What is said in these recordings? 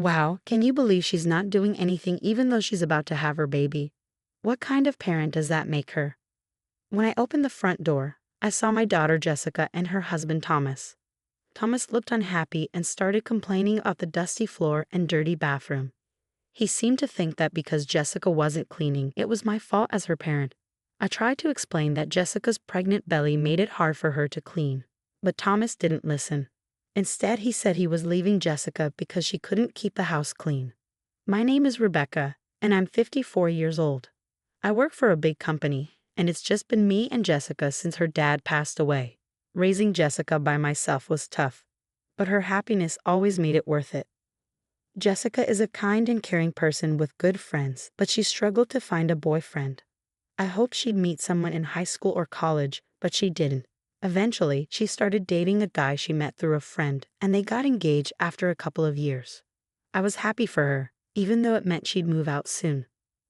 Wow, can you believe she's not doing anything even though she's about to have her baby? What kind of parent does that make her? When I opened the front door, I saw my daughter Jessica and her husband Thomas. Thomas looked unhappy and started complaining about the dusty floor and dirty bathroom. He seemed to think that because Jessica wasn't cleaning, it was my fault as her parent. I tried to explain that Jessica's pregnant belly made it hard for her to clean, but Thomas didn't listen. Instead, he said he was leaving Jessica because she couldn't keep the house clean. My name is Rebecca, and I'm 54 years old. I work for a big company, and it's just been me and Jessica since her dad passed away. Raising Jessica by myself was tough, but her happiness always made it worth it. Jessica is a kind and caring person with good friends, but she struggled to find a boyfriend. I hoped she'd meet someone in high school or college, but she didn't. Eventually, she started dating a guy she met through a friend, and they got engaged after a couple of years. I was happy for her, even though it meant she'd move out soon.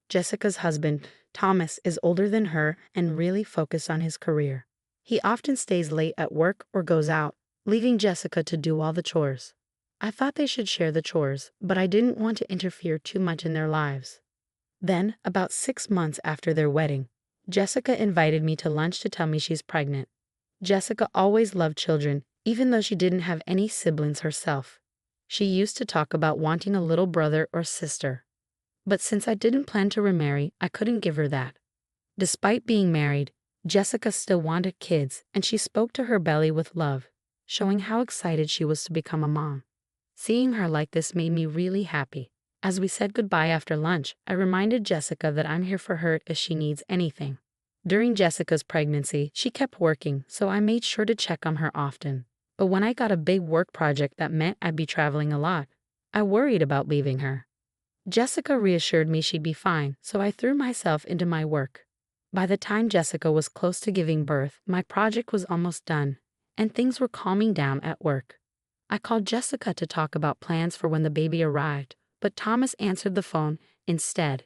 Jessica's husband, Thomas, is older than her and really focused on his career. He often stays late at work or goes out, leaving Jessica to do all the chores. I thought they should share the chores, but I didn't want to interfere too much in their lives. Then, about 6 months after their wedding, Jessica invited me to lunch to tell me she's pregnant. Jessica always loved children, even though she didn't have any siblings herself. She used to talk about wanting a little brother or sister. But since I didn't plan to remarry, I couldn't give her that. Despite being married, Jessica still wanted kids, and she spoke to her belly with love, showing how excited she was to become a mom. Seeing her like this made me really happy. As we said goodbye after lunch, I reminded Jessica that I'm here for her if she needs anything. During Jessica's pregnancy, she kept working, so I made sure to check on her often. But when I got a big work project that meant I'd be traveling a lot, I worried about leaving her. Jessica reassured me she'd be fine, so I threw myself into my work. By the time Jessica was close to giving birth, my project was almost done, and things were calming down at work. I called Jessica to talk about plans for when the baby arrived, but Thomas answered the phone instead.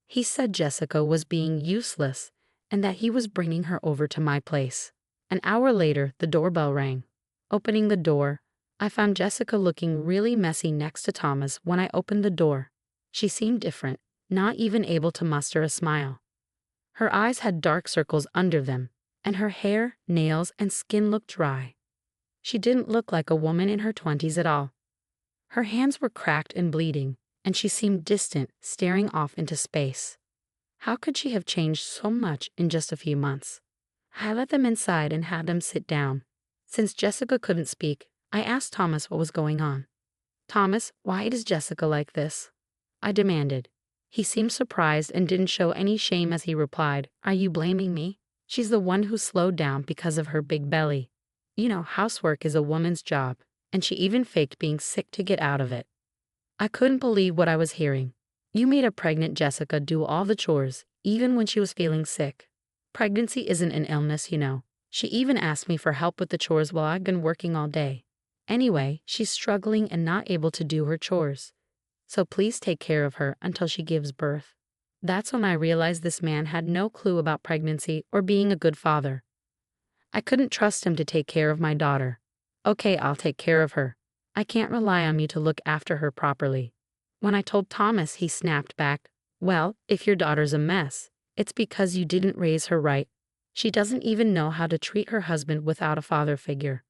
He said Jessica was being useless and that he was bringing her over to my place. An hour later, the doorbell rang. Opening the door, I found Jessica looking really messy next to Thomas when I opened the door. She seemed different, not even able to muster a smile. Her eyes had dark circles under them, and her hair, nails, and skin looked dry. She didn't look like a woman in her 20s at all. Her hands were cracked and bleeding, and she seemed distant, staring off into space. How could she have changed so much in just a few months? I let them inside and had them sit down. Since Jessica couldn't speak, I asked Thomas what was going on. "Thomas, why is Jessica like this?" I demanded. He seemed surprised and didn't show any shame as he replied, "Are you blaming me? She's the one who slowed down because of her big belly. You know, housework is a woman's job, and she even faked being sick to get out of it." I couldn't believe what I was hearing. You made a pregnant Jessica do all the chores, even when she was feeling sick. Pregnancy isn't an illness, you know. She even asked me for help with the chores while I'd been working all day. Anyway, she's struggling and not able to do her chores. So please take care of her until she gives birth. That's when I realized this man had no clue about pregnancy or being a good father. I couldn't trust him to take care of my daughter. "Okay, I'll take care of her. I can't rely on you to look after her properly." When I told Thomas, he snapped back, "Well, if your daughter's a mess, it's because you didn't raise her right. She doesn't even know how to treat her husband without a father figure.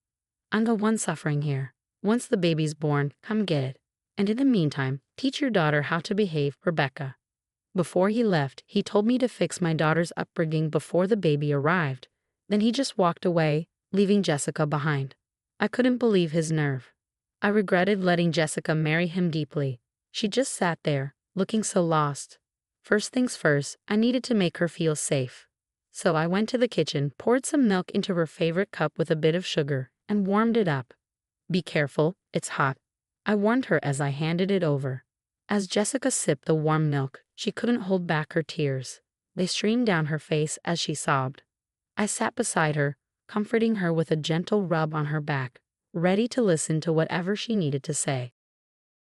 I'm the one suffering here. Once the baby's born, come get it. And in the meantime, teach your daughter how to behave, Rebecca." Before he left, he told me to fix my daughter's upbringing before the baby arrived. Then he just walked away, leaving Jessica behind. I couldn't believe his nerve. I regretted letting Jessica marry him deeply. She just sat there, looking so lost. First things first, I needed to make her feel safe. So I went to the kitchen, poured some milk into her favorite cup with a bit of sugar, and warmed it up. "Be careful, it's hot," I warned her as I handed it over. As Jessica sipped the warm milk, she couldn't hold back her tears. They streamed down her face as she sobbed. I sat beside her, comforting her with a gentle rub on her back, ready to listen to whatever she needed to say.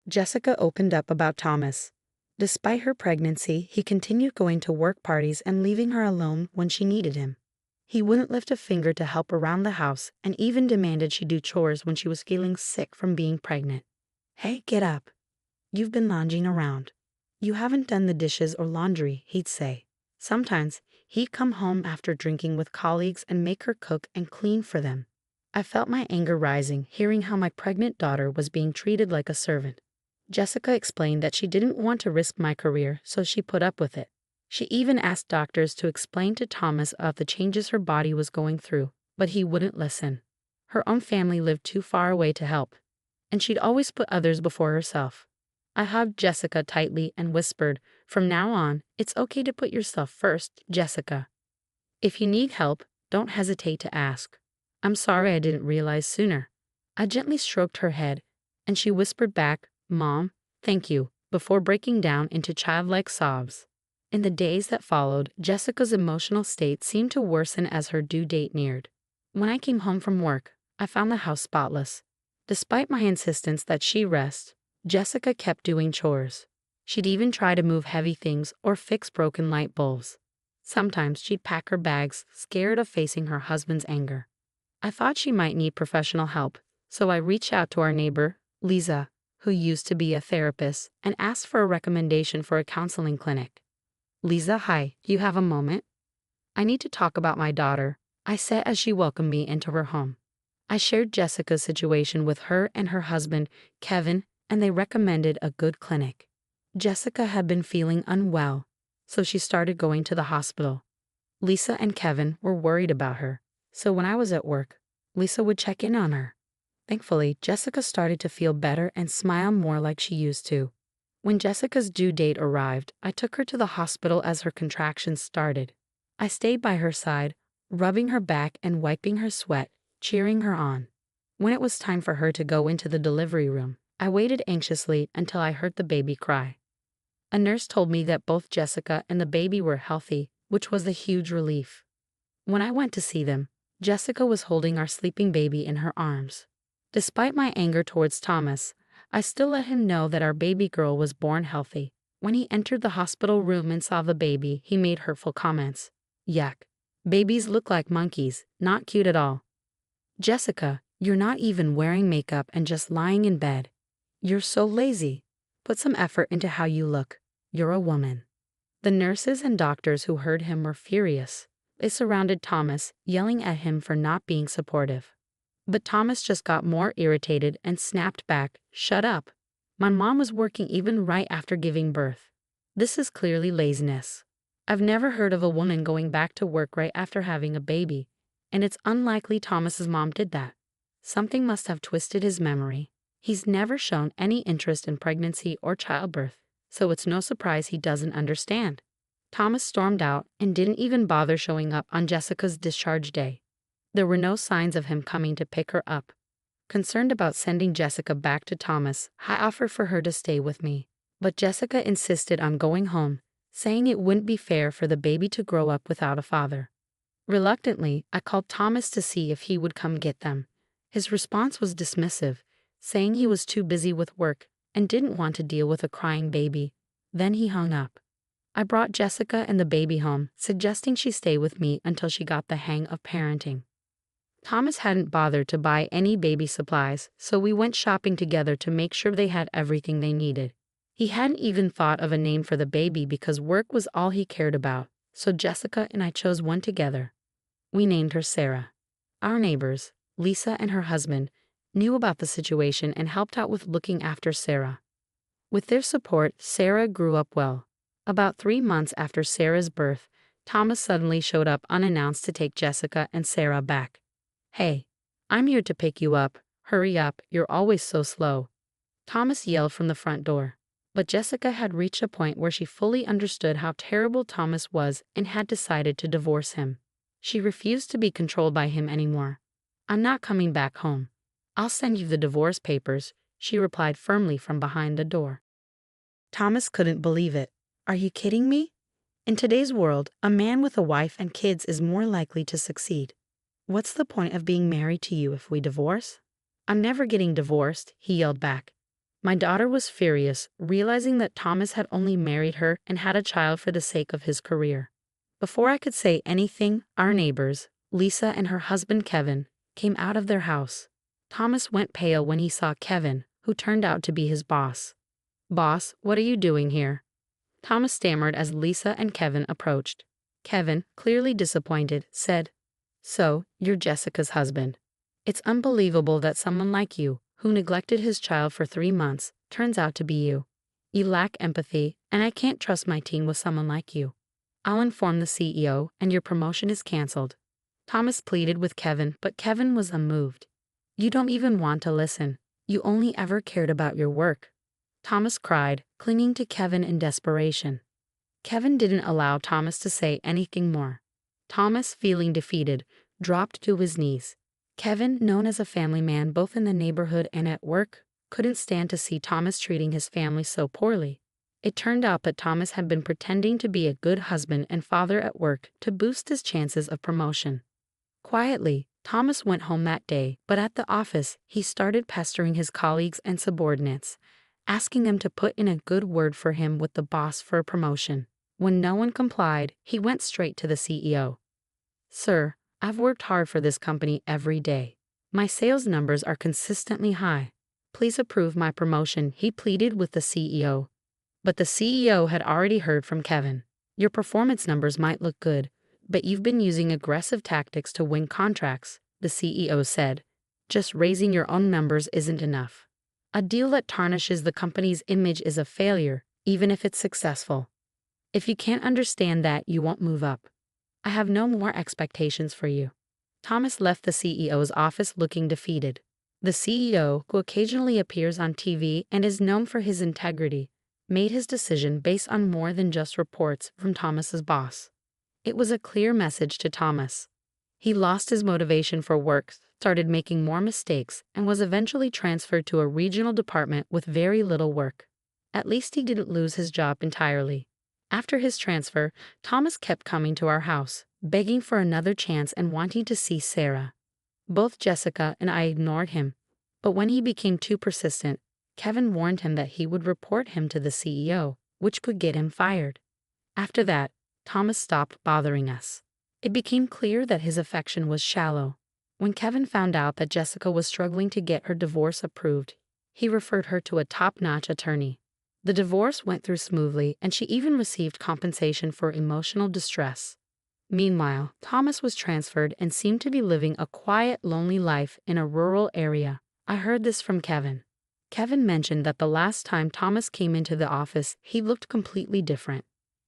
Jessica opened up about Thomas. Despite her pregnancy, he continued going to work parties and leaving her alone when she needed him. He wouldn't lift a finger to help around the house and even demanded she do chores when she was feeling sick from being pregnant. "Hey, get up. "You've been lounging around. You haven't done the dishes or laundry," he'd say. Sometimes, he'd come home after drinking with colleagues and make her cook and clean for them. I felt my anger rising, hearing how my pregnant daughter was being treated like a servant. Jessica explained that she didn't want to risk my career, so she put up with it. She even asked doctors to explain to Thomas of the changes her body was going through, but he wouldn't listen. Her own family lived too far away to help, and she'd always put others before herself. I hugged Jessica tightly and whispered, "From now on, it's okay to put yourself first, Jessica. If you need help, don't hesitate to ask. I'm sorry I didn't realize sooner." I gently stroked her head, and she whispered back, "Mom, thank you," before breaking down into childlike sobs. In the days that followed, Jessica's emotional state seemed to worsen as her due date neared. When I came home from work, I found the house spotless. Despite my insistence that she rest, Jessica kept doing chores. She'd even try to move heavy things or fix broken light bulbs. Sometimes she'd pack her bags, scared of facing her husband's anger. I thought she might need professional help, so I reached out to our neighbor, Lisa, who used to be a therapist, and asked for a recommendation for a counseling clinic. "Lisa, hi, you have a moment? I need to talk about my daughter," I said as she welcomed me into her home. I shared Jessica's situation with her and her husband, Kevin, and they recommended a good clinic. Jessica had been feeling unwell, so she started going to the hospital. Lisa and Kevin were worried about her, so when I was at work, Lisa would check in on her. Thankfully, Jessica started to feel better and smile more like she used to. When Jessica's due date arrived, I took her to the hospital as her contractions started. I stayed by her side, rubbing her back and wiping her sweat, cheering her on. When it was time for her to go into the delivery room, I waited anxiously until I heard the baby cry. A nurse told me that both Jessica and the baby were healthy, which was a huge relief. When I went to see them, Jessica was holding our sleeping baby in her arms. Despite my anger towards Thomas, I still let him know that our baby girl was born healthy. When he entered the hospital room and saw the baby, he made hurtful comments. "Yuck. Babies look like monkeys, not cute at all. Jessica, you're not even wearing makeup and just lying in bed. You're so lazy. Put some effort into how you look. You're a woman." The nurses and doctors who heard him were furious. They surrounded Thomas, yelling at him for not being supportive. But Thomas just got more irritated and snapped back, "Shut up. My mom was working even right after giving birth. This is clearly laziness. I've never heard of a woman going back to work right after having a baby, and it's unlikely Thomas's mom did that. Something must have twisted his memory. He's never shown any interest in pregnancy or childbirth, so it's no surprise he doesn't understand." Thomas stormed out and didn't even bother showing up on Jessica's discharge day. There were no signs of him coming to pick her up. Concerned about sending Jessica back to Thomas, I offered for her to stay with me, but Jessica insisted on going home, saying it wouldn't be fair for the baby to grow up without a father. Reluctantly, I called Thomas to see if he would come get them. His response was dismissive, saying he was too busy with work and didn't want to deal with a crying baby. Then he hung up. I brought Jessica and the baby home, suggesting she stay with me until she got the hang of parenting. Thomas hadn't bothered to buy any baby supplies, so we went shopping together to make sure they had everything they needed. He hadn't even thought of a name for the baby because work was all he cared about, so Jessica and I chose one together. We named her Sarah. Our neighbors, Lisa and her husband, knew about the situation and helped out with looking after Sarah. With their support, Sarah grew up well. About 3 months after Sarah's birth, Thomas suddenly showed up unannounced to take Jessica and Sarah back. "Hey, I'm here to pick you up. Hurry up, you're always so slow," Thomas yelled from the front door. But Jessica had reached a point where she fully understood how terrible Thomas was and had decided to divorce him. She refused to be controlled by him anymore. "I'm not coming back home. I'll send you the divorce papers," she replied firmly from behind the door. Thomas couldn't believe it. "Are you kidding me? In today's world, a man with a wife and kids is more likely to succeed. What's the point of being married to you if we divorce?" "I'm never getting divorced," he yelled back. My daughter was furious, realizing that Thomas had only married her and had a child for the sake of his career. Before I could say anything, our neighbors, Lisa and her husband Kevin, came out of their house. Thomas went pale when he saw Kevin, who turned out to be his boss. "Boss, what are you doing here?" Thomas stammered as Lisa and Kevin approached. Kevin, clearly disappointed, said, "So, you're Jessica's husband. It's unbelievable that someone like you, who neglected his child for 3 months, turns out to be you. You lack empathy, and I can't trust my team with someone like you. I'll inform the CEO, and your promotion is canceled." Thomas pleaded with Kevin, but Kevin was unmoved. "You don't even want to listen. You only ever cared about your work." Thomas cried, clinging to Kevin in desperation. Kevin didn't allow Thomas to say anything more. Thomas, feeling defeated, dropped to his knees. Kevin, known as a family man both in the neighborhood and at work, couldn't stand to see Thomas treating his family so poorly. It turned out that Thomas had been pretending to be a good husband and father at work to boost his chances of promotion. Quietly, Thomas went home that day, but at the office, he started pestering his colleagues and subordinates, asking them to put in a good word for him with the boss for a promotion. When no one complied, he went straight to the CEO. "Sir, I've worked hard for this company every day. My sales numbers are consistently high. Please approve my promotion," he pleaded with the CEO. But the CEO had already heard from Kevin. "Your performance numbers might look good, but you've been using aggressive tactics to win contracts," the CEO said. "Just raising your own numbers isn't enough. A deal that tarnishes the company's image is a failure, even if it's successful. If you can't understand that, you won't move up. I have no more expectations for you." Thomas left the CEO's office looking defeated. The CEO, who occasionally appears on TV and is known for his integrity, made his decision based on more than just reports from Thomas's boss. It was a clear message to Thomas. He lost his motivation for work, started making more mistakes, and was eventually transferred to a regional department with very little work. At least he didn't lose his job entirely. After his transfer, Thomas kept coming to our house, begging for another chance and wanting to see Sarah. Both Jessica and I ignored him, but when he became too persistent, Kevin warned him that he would report him to the CEO, which could get him fired. After that, Thomas stopped bothering us. It became clear that his affection was shallow. When Kevin found out that Jessica was struggling to get her divorce approved, he referred her to a top-notch attorney. The divorce went through smoothly, and she even received compensation for emotional distress. Meanwhile, Thomas was transferred and seemed to be living a quiet, lonely life in a rural area. I heard this from Kevin. Kevin mentioned that the last time Thomas came into the office, he looked completely different.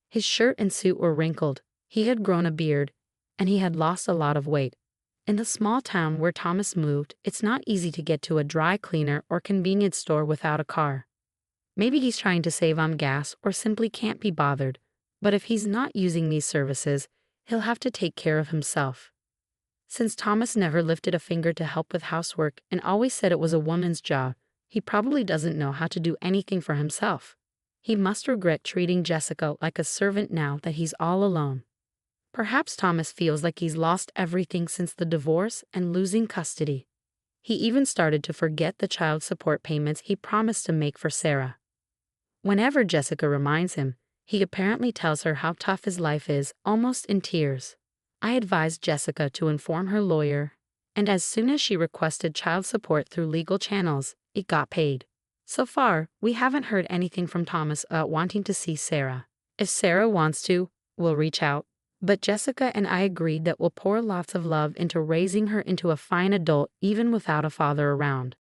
His shirt and suit were wrinkled, he had grown a beard, and he had lost a lot of weight. In the small town where Thomas moved, it's not easy to get to a dry cleaner or convenience store without a car. Maybe he's trying to save on gas or simply can't be bothered, but if he's not using these services, he'll have to take care of himself. Since Thomas never lifted a finger to help with housework and always said it was a woman's job, he probably doesn't know how to do anything for himself. He must regret treating Jessica like a servant now that he's all alone. Perhaps Thomas feels like he's lost everything since the divorce and losing custody. He even started to forget the child support payments he promised to make for Sarah. Whenever Jessica reminds him, he apparently tells her how tough his life is, almost in tears. I advised Jessica to inform her lawyer, and as soon as she requested child support through legal channels, it got paid. So far, we haven't heard anything from Thomas about wanting to see Sarah. If Sarah wants to, we'll reach out. But Jessica and I agreed that we'll pour lots of love into raising her into a fine adult even without a father around.